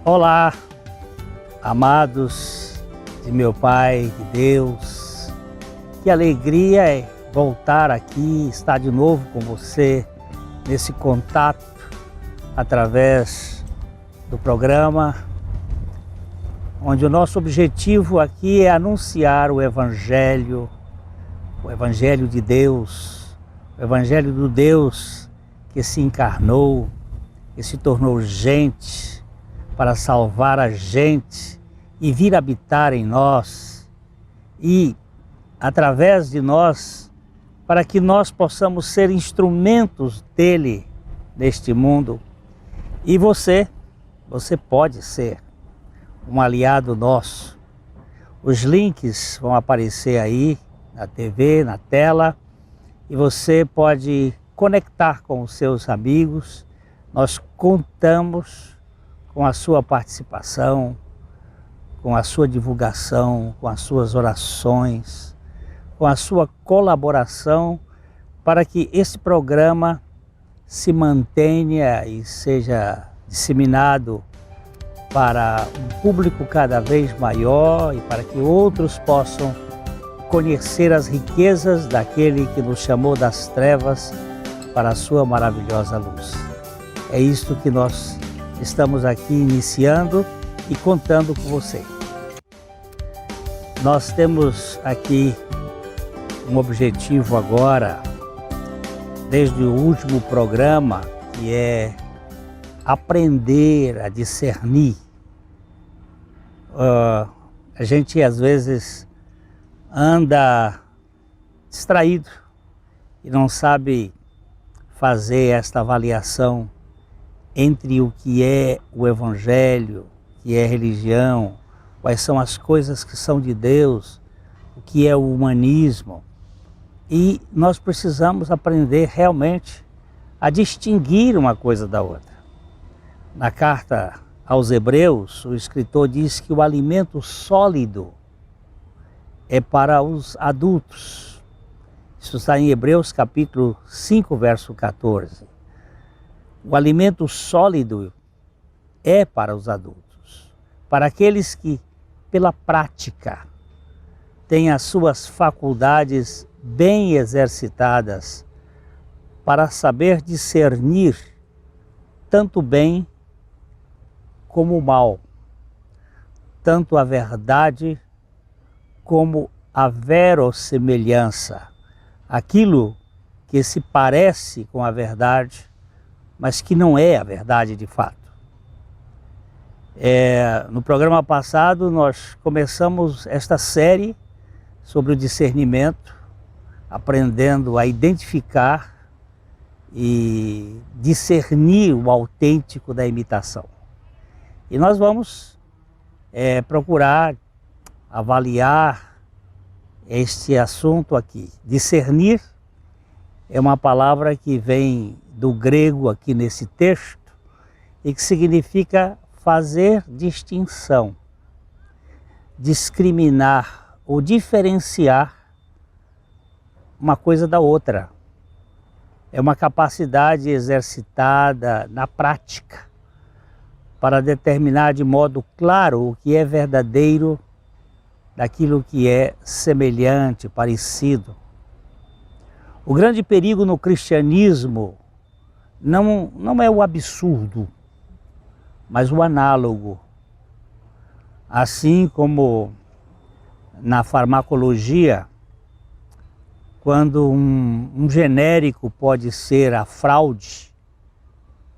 Olá, amados de meu Pai, de Deus. Que alegria é voltar aqui, estar de novo com você nesse contato através do programa, onde o nosso objetivo aqui é anunciar o Evangelho de Deus, o Evangelho do Deus que se encarnou, que se tornou gente, para salvar a gente e vir habitar em nós e, através de nós, para que nós possamos ser instrumentos dele neste mundo. E você pode ser um aliado nosso. Os links vão aparecer aí na TV, na tela, e você pode conectar com os seus amigos. Nós contamos com a sua participação, com a sua divulgação, com as suas orações, com a sua colaboração, para que esse programa se mantenha e seja disseminado para um público cada vez maior e para que outros possam conhecer as riquezas daquele que nos chamou das trevas para a sua maravilhosa luz. É isto que nós estamos aqui iniciando e contando com você. Nós temos aqui um objetivo agora, desde o último programa, que é aprender a discernir. A gente às vezes anda distraído e não sabe fazer esta avaliação entre o que é o Evangelho, o que é religião, quais são as coisas que são de Deus, o que é o humanismo. E nós precisamos aprender realmente a distinguir uma coisa da outra. Na carta aos Hebreus, o escritor diz que o alimento sólido é para os adultos. Isso está em Hebreus capítulo 5, verso 14. O alimento sólido é para os adultos, para aqueles que, pela prática, têm as suas faculdades bem exercitadas para saber discernir tanto o bem como o mal, tanto a verdade como a verossemelhança, aquilo que se parece com a verdade, mas que não é a verdade de fato. No programa passado nós começamos esta série sobre o discernimento, aprendendo a identificar e discernir o autêntico da imitação. E nós vamos procurar avaliar este assunto aqui. Discernir é uma palavra que vem do grego aqui nesse texto e que significa fazer distinção, discriminar ou diferenciar uma coisa da outra. É uma capacidade exercitada na prática para determinar de modo claro o que é verdadeiro daquilo que é semelhante, parecido. O grande perigo no cristianismo não é o absurdo, mas o análogo. Assim como na farmacologia, quando um genérico pode ser a fraude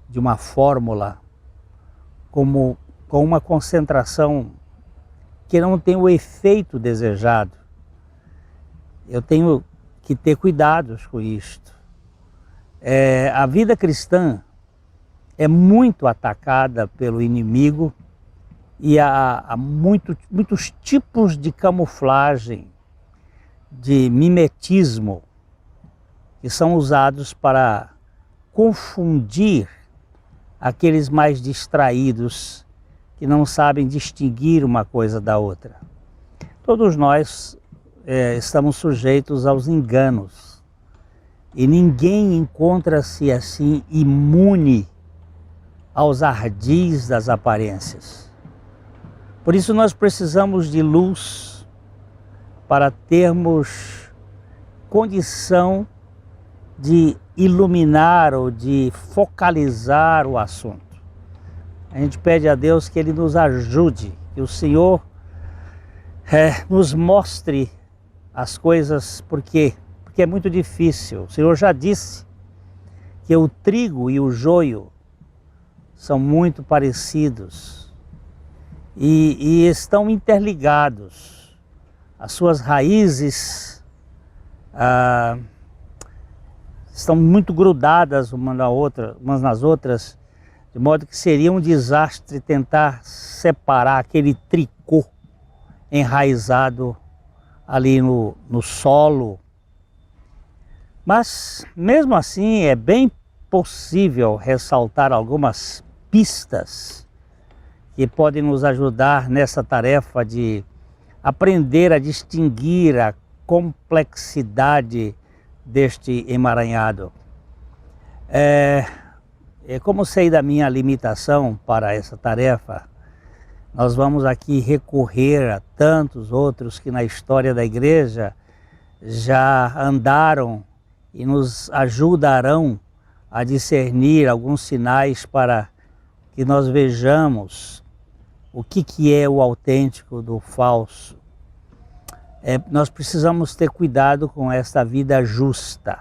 de uma fórmula com uma concentração que não tem o efeito desejado, eu tenho que ter cuidados com isto. A vida cristã é muito atacada pelo inimigo e há muitos tipos de camuflagem, de mimetismo, que são usados para confundir aqueles mais distraídos, que não sabem distinguir uma coisa da outra. Todos nós estamos sujeitos aos enganos. E ninguém encontra-se assim imune aos ardis das aparências. Por isso nós precisamos de luz para termos condição de iluminar ou de focalizar o assunto. A gente pede a Deus que Ele nos ajude, que o Senhor nos mostre as coisas, porque é muito difícil. O Senhor já disse que o trigo e o joio são muito parecidos e estão interligados. As suas raízes estão muito grudadas umas nas outras, de modo que seria um desastre tentar separar aquele tricô enraizado ali no solo. Mas mesmo assim é bem possível ressaltar algumas pistas que podem nos ajudar nessa tarefa de aprender a distinguir a complexidade deste emaranhado. Como sei da minha limitação para essa tarefa, nós vamos aqui recorrer a tantos outros que na história da igreja já andaram e nos ajudarão a discernir alguns sinais para que nós vejamos o que é o autêntico do falso. Nós precisamos ter cuidado com esta vida justa.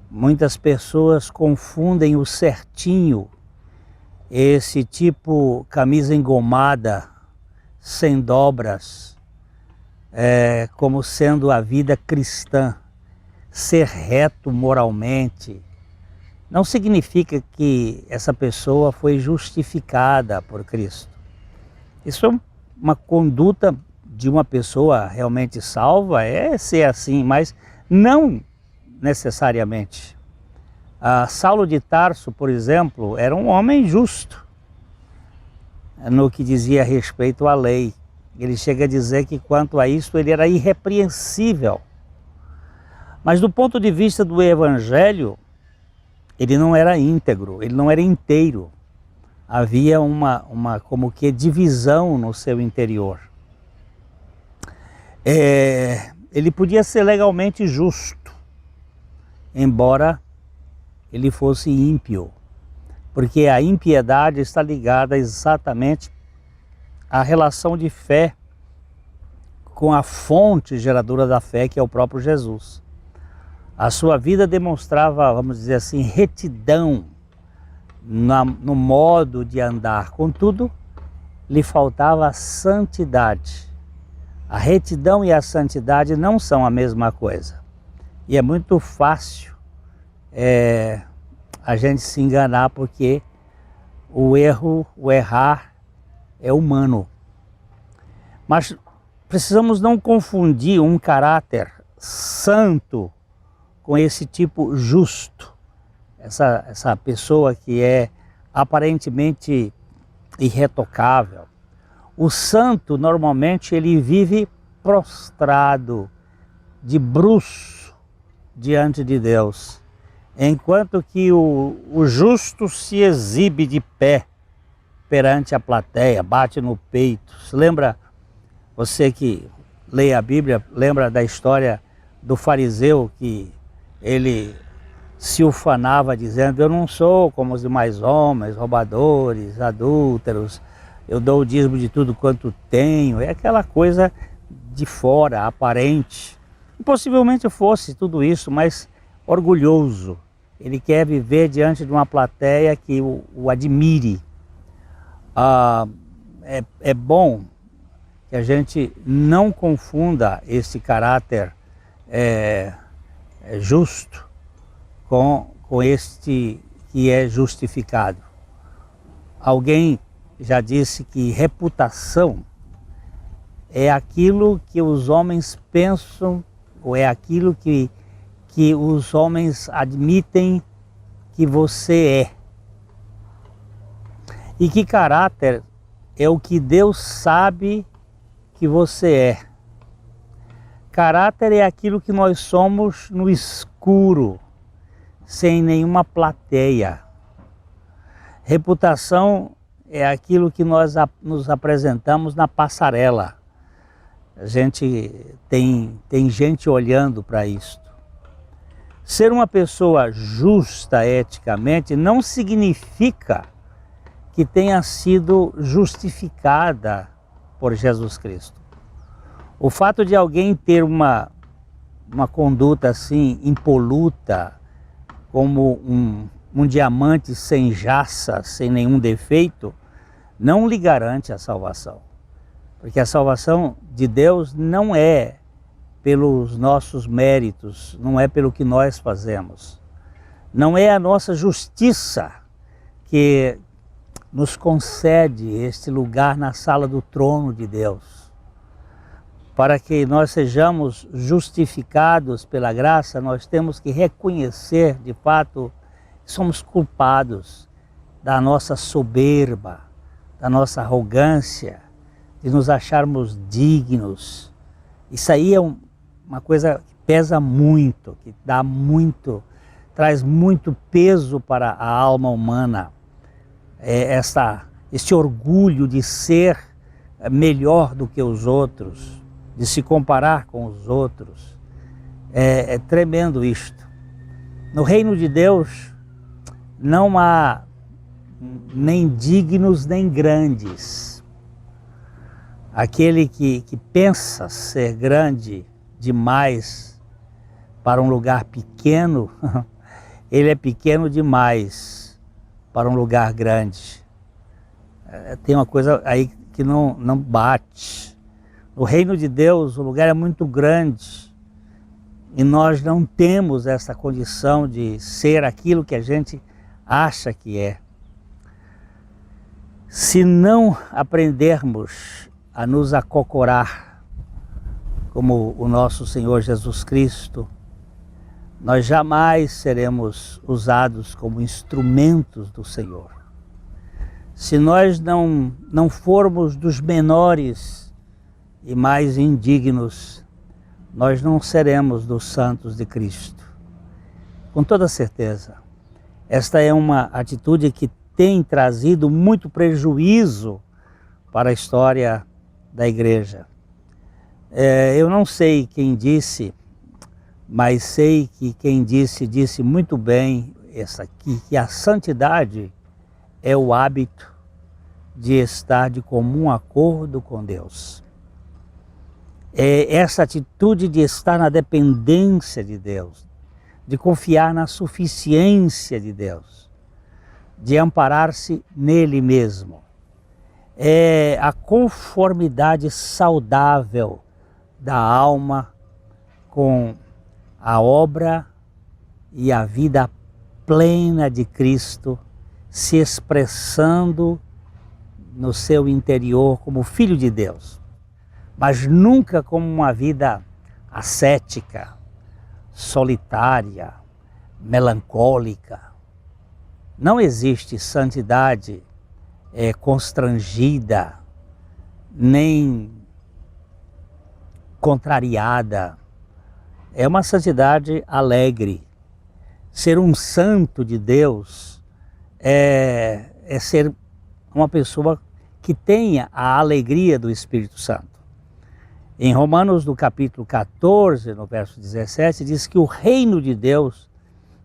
Muitas pessoas confundem o certinho, esse tipo camisa engomada, sem dobras, como sendo a vida cristã. Ser reto moralmente não significa que essa pessoa foi justificada por Cristo. Isso é uma conduta de uma pessoa realmente salva, é ser assim, mas não necessariamente. Saulo de Tarso, por exemplo, era um homem justo no que dizia respeito à lei. Ele chega a dizer que quanto a isso ele era irrepreensível. Mas do ponto de vista do Evangelho, ele não era íntegro, ele não era inteiro. Havia uma como que divisão no seu interior. Ele podia ser legalmente justo, embora ele fosse ímpio, porque a impiedade está ligada exatamente à relação de fé com a fonte geradora da fé, que é o próprio Jesus. A sua vida demonstrava, vamos dizer assim, retidão no modo de andar. Contudo, lhe faltava santidade. A retidão e a santidade não são a mesma coisa. E é muito fácil a gente se enganar, porque o errar é humano. Mas precisamos não confundir um caráter santo com esse tipo justo, essa pessoa que é aparentemente irretocável. O santo, normalmente, ele vive prostrado, de bruço, diante de Deus, enquanto que o justo se exibe de pé perante a plateia, bate no peito. Se lembra, você que lê a Bíblia, lembra da história do fariseu que ele se ufanava dizendo: eu não sou como os demais homens, roubadores, adúlteros, eu dou o dízimo de tudo quanto tenho. É aquela coisa de fora, aparente. E possivelmente fosse tudo isso, mas orgulhoso. Ele quer viver diante de uma plateia que o admire. É bom que a gente não confunda esse caráter justo com este que é justificado. Alguém já disse que reputação é aquilo que os homens pensam, ou é aquilo que os homens admitem que você é. E que caráter é o que Deus sabe que você é. Caráter é aquilo que nós somos no escuro, sem nenhuma plateia. Reputação é aquilo que nós nos apresentamos na passarela. A gente tem gente olhando para isso. Ser uma pessoa justa eticamente não significa que tenha sido justificada por Jesus Cristo. O fato de alguém ter uma conduta assim impoluta, como um diamante sem jaça, sem nenhum defeito, não lhe garante a salvação. Porque a salvação de Deus não é pelos nossos méritos, não é pelo que nós fazemos. Não é a nossa justiça que nos concede este lugar na sala do trono de Deus. Para que nós sejamos justificados pela graça, nós temos que reconhecer, de fato, que somos culpados da nossa soberba, da nossa arrogância, de nos acharmos dignos. Isso aí é uma coisa que pesa muito, que dá muito, traz muito peso para a alma humana. Esse orgulho de ser melhor do que os outros, de se comparar com os outros. É tremendo isto. No reino de Deus não há nem dignos nem grandes. Aquele que pensa ser grande demais para um lugar pequeno, ele é pequeno demais para um lugar grande. Tem uma coisa aí que não bate. No reino de Deus, o lugar é muito grande e nós não temos essa condição de ser aquilo que a gente acha que é. Se não aprendermos a nos acocorar como o nosso Senhor Jesus Cristo, nós jamais seremos usados como instrumentos do Senhor. Se nós não formos dos menores e mais indignos, nós não seremos dos santos de Cristo. Com toda certeza, esta é uma atitude que tem trazido muito prejuízo para a história da igreja. Eu não sei quem disse, mas sei que quem disse muito bem que a santidade é o hábito de estar de comum acordo com Deus. É essa atitude de estar na dependência de Deus, de confiar na suficiência de Deus, de amparar-se nele mesmo. É a conformidade saudável da alma com a obra e a vida plena de Cristo se expressando no seu interior como Filho de Deus, mas nunca como uma vida ascética, solitária, melancólica. Não existe santidade constrangida, nem contrariada. É uma santidade alegre. Ser um santo de Deus é ser uma pessoa que tenha a alegria do Espírito Santo. Em Romanos, no capítulo 14, no verso 17, diz que o reino de Deus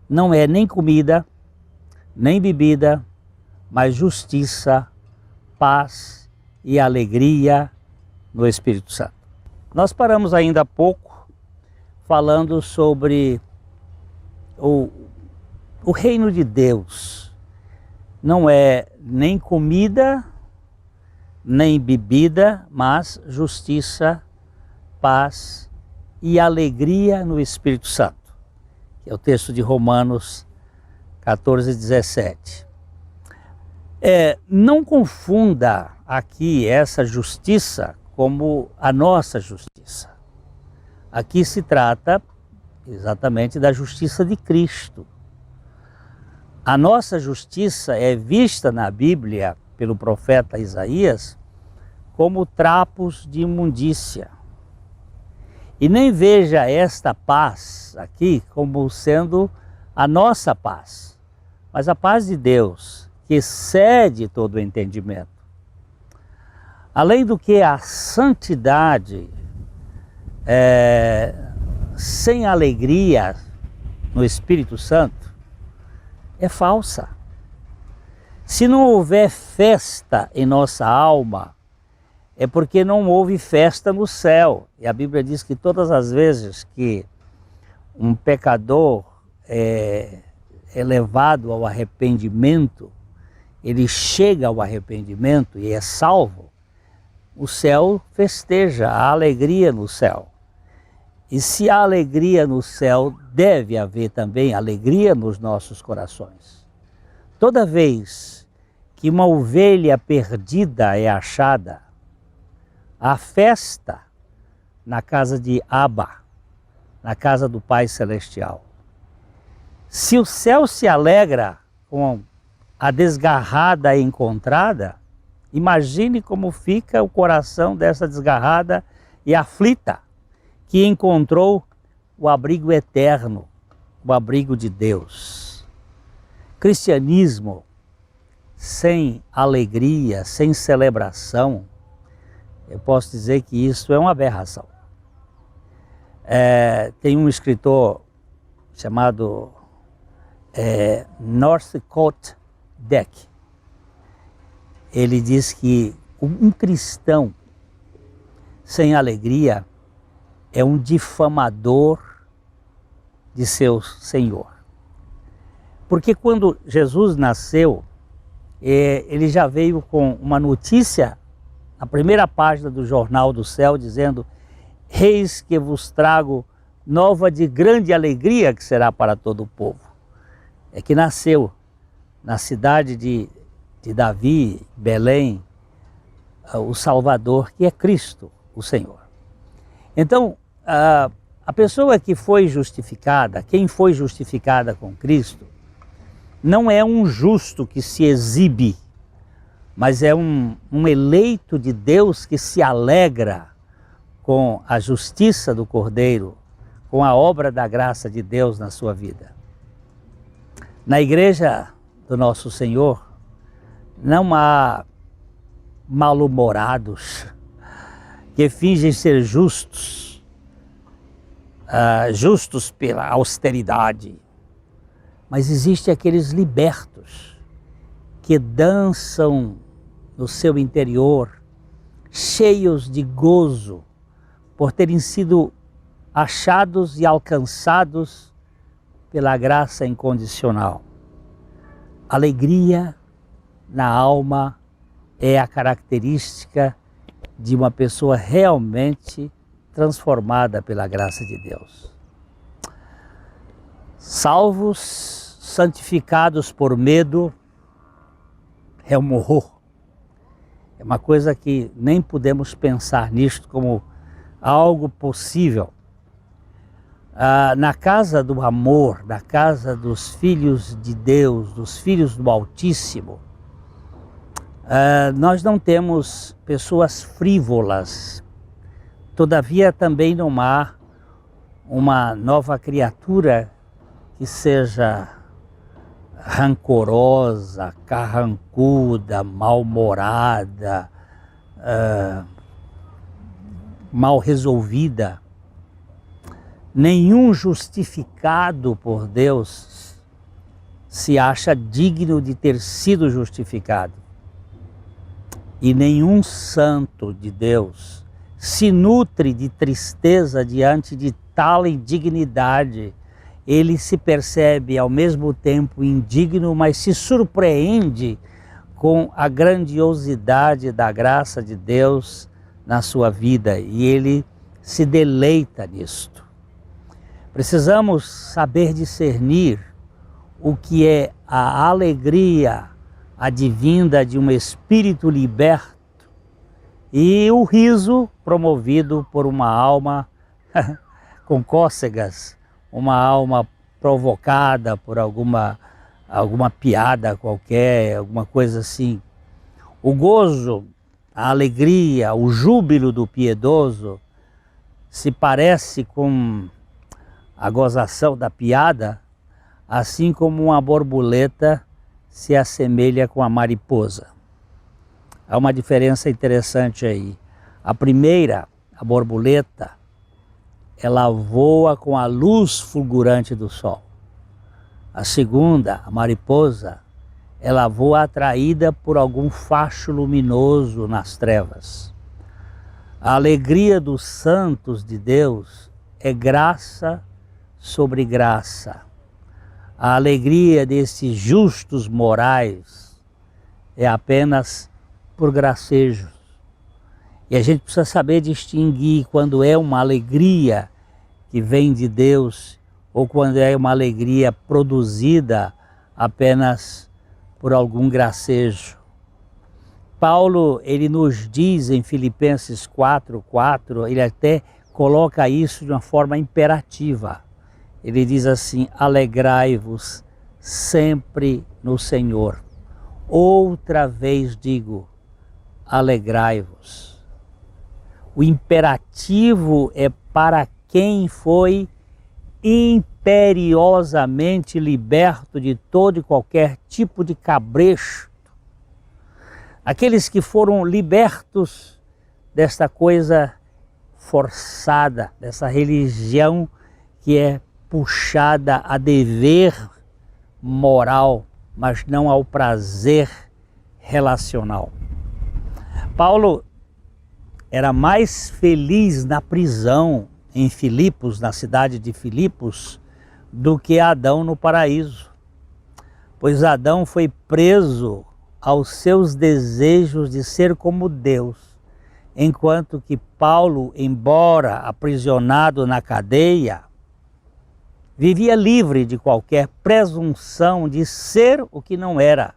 não é nem comida, nem bebida, mas justiça, paz e alegria no Espírito Santo. Nós paramos ainda há pouco falando sobre o reino de Deus. Não é nem comida, nem bebida, mas justiça, paz e alegria no Espírito Santo, que é o texto de Romanos 14, 17. Não confunda aqui essa justiça como a nossa justiça. Aqui se trata exatamente da justiça de Cristo. A nossa justiça é vista na Bíblia pelo profeta Isaías como trapos de imundícia. E nem veja esta paz aqui como sendo a nossa paz, mas a paz de Deus, que excede todo o entendimento. Além do que a santidade sem alegria no Espírito Santo é falsa. Se não houver festa em nossa alma, é porque não houve festa no céu. E a Bíblia diz que todas as vezes que um pecador é levado ao arrependimento, ele chega ao arrependimento e é salvo, o céu festeja, há alegria no céu. E se há alegria no céu, deve haver também alegria nos nossos corações. Toda vez que uma ovelha perdida é achada, há festa na casa de Abba, na casa do Pai Celestial. Se o céu se alegra com a desgarrada encontrada, imagine como fica o coração dessa desgarrada e aflita, que encontrou o abrigo eterno, o abrigo de Deus. Cristianismo sem alegria, sem celebração, eu posso dizer que isso é uma aberração. Tem um escritor chamado Northcote Deck. Ele diz que um cristão sem alegria é um difamador de seu Senhor. Porque quando Jesus nasceu, ele já veio com uma notícia, na primeira página do Jornal do Céu, dizendo: eis que vos trago nova de grande alegria, que será para todo o povo. É que nasceu na cidade de Davi, Belém, o Salvador, que é Cristo, o Senhor. Então, a pessoa que foi justificada, quem foi justificada com Cristo, não é um justo que se exibe, mas é um eleito de Deus que se alegra com a justiça do Cordeiro, com a obra da graça de Deus na sua vida. Na igreja do nosso Senhor, não há mal-humorados que fingem ser justos, justos pela austeridade, mas existem aqueles libertos que dançam no seu interior, cheios de gozo, por terem sido achados e alcançados pela graça incondicional. Alegria na alma é a característica de uma pessoa realmente transformada pela graça de Deus. Salvos, santificados por medo, é um horror. É uma coisa que nem podemos pensar nisto como algo possível. Na casa do amor, na casa dos filhos de Deus, dos filhos do Altíssimo, nós não temos pessoas frívolas. Todavia também não há uma nova criatura que seja rancorosa, carrancuda, mal-humorada, mal resolvida. Nenhum justificado por Deus se acha digno de ter sido justificado. E nenhum santo de Deus se nutre de tristeza diante de tal indignidade. Ele se percebe ao mesmo tempo indigno, mas se surpreende com a grandiosidade da graça de Deus na sua vida, e ele se deleita nisto. Precisamos saber discernir o que é a alegria advinda de um espírito liberto e o riso promovido por uma alma com cócegas, uma alma provocada por alguma piada qualquer, alguma coisa assim. O gozo, a alegria, o júbilo do piedoso se parece com a gozação da piada, assim como uma borboleta se assemelha com a mariposa. Há uma diferença interessante aí. A primeira, a borboleta, ela voa com a luz fulgurante do sol. A segunda, a mariposa, ela voa atraída por algum facho luminoso nas trevas. A alegria dos santos de Deus é graça sobre graça. A alegria desses justos morais é apenas por gracejos. E a gente precisa saber distinguir quando é uma alegria que vem de Deus ou quando é uma alegria produzida apenas por algum gracejo. Paulo, ele nos diz em Filipenses 4:4, ele até coloca isso de uma forma imperativa. Ele diz assim: alegrai-vos sempre no Senhor. Outra vez digo, alegrai-vos. O imperativo é para quem foi imperiosamente liberto de todo e qualquer tipo de cabresto. Aqueles que foram libertos desta coisa forçada, dessa religião que é puxada a dever moral, mas não ao prazer relacional. Paulo era mais feliz na prisão em Filipos, na cidade de Filipos, do que Adão no paraíso. Pois Adão foi preso aos seus desejos de ser como Deus, enquanto que Paulo, embora aprisionado na cadeia, vivia livre de qualquer presunção de ser o que não era,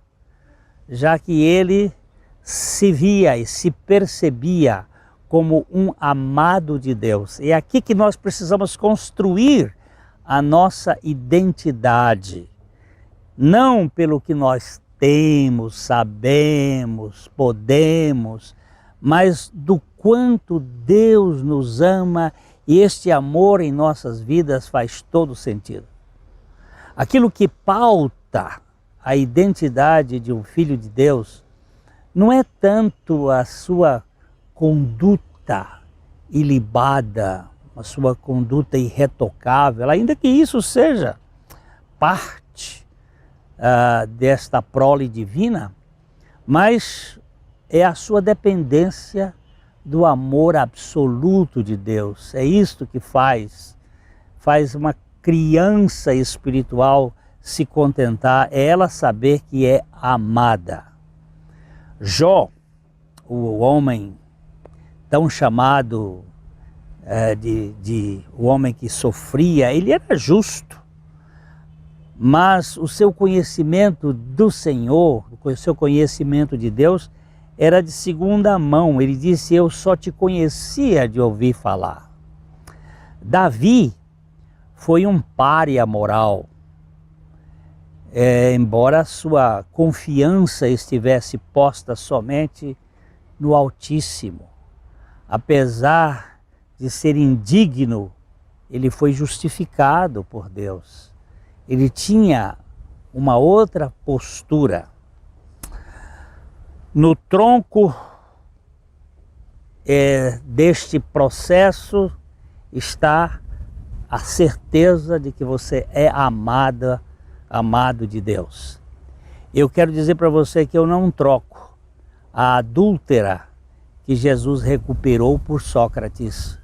já que ele se via e se percebia como um amado de Deus. É aqui que nós precisamos construir a nossa identidade, não pelo que nós temos, sabemos, podemos, mas do quanto Deus nos ama, e este amor em nossas vidas faz todo sentido. Aquilo que pauta a identidade de um filho de Deus não é tanto a sua conduta ilibada, a sua conduta irretocável, ainda que isso seja parte desta prole divina, mas é a sua dependência do amor absoluto de Deus. É isto que faz uma criança espiritual se contentar, é ela saber que é amada. Jó, o homem tão chamado o homem que sofria, ele era justo, mas o seu conhecimento do Senhor, o seu conhecimento de Deus, era de segunda mão. Ele disse: eu só te conhecia de ouvir falar. Davi foi um pária moral, embora sua confiança estivesse posta somente no Altíssimo. Apesar de ser indigno, ele foi justificado por Deus. Ele tinha uma outra postura. No tronco deste processo está a certeza de que você é amado de Deus. Eu quero dizer para você que eu não troco a adúltera que Jesus recuperou por Sócrates,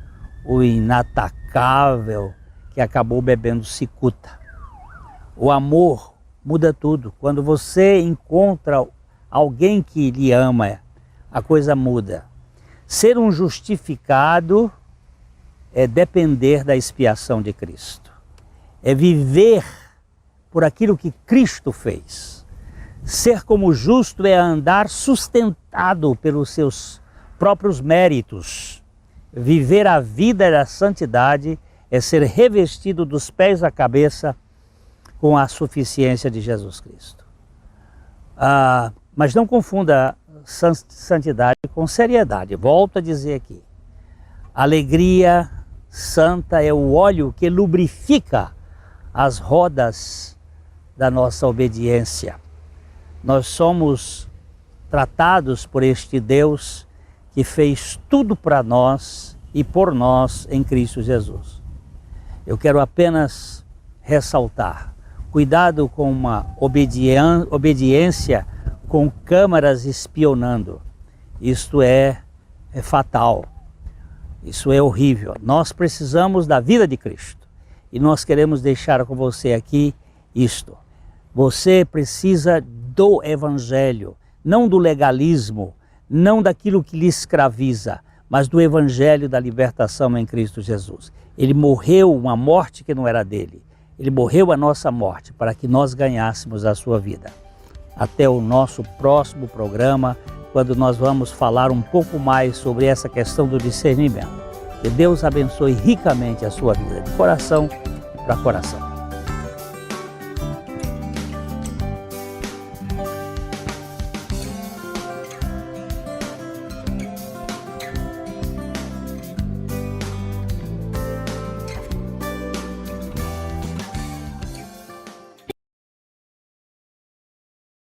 o inatacável que acabou bebendo cicuta. O amor muda tudo. Quando você encontra alguém que lhe ama, a coisa muda. Ser um justificado é depender da expiação de Cristo. É viver por aquilo que Cristo fez. Ser como justo é andar sustentado pelos seus próprios méritos. Viver a vida da santidade é ser revestido dos pés à cabeça com a suficiência de Jesus Cristo. Mas não confunda santidade com seriedade. Volto a dizer aqui. Alegria santa é o óleo que lubrifica as rodas da nossa obediência. nós somos tratados por este Deus que fez tudo para nós e por nós em Cristo Jesus. Eu quero apenas ressaltar, cuidado com uma obediência com câmaras espionando. Isto é fatal, isso é horrível. Nós precisamos da vida de Cristo e nós queremos deixar com você aqui isto. Você precisa do Evangelho, não do legalismo, não daquilo que lhe escraviza, mas do Evangelho da libertação em Cristo Jesus. Ele morreu uma morte que não era dele. Ele morreu a nossa morte para que nós ganhássemos a sua vida. Até o nosso próximo programa, quando nós vamos falar um pouco mais sobre essa questão do discernimento. Que Deus abençoe ricamente a sua vida, de coração para coração.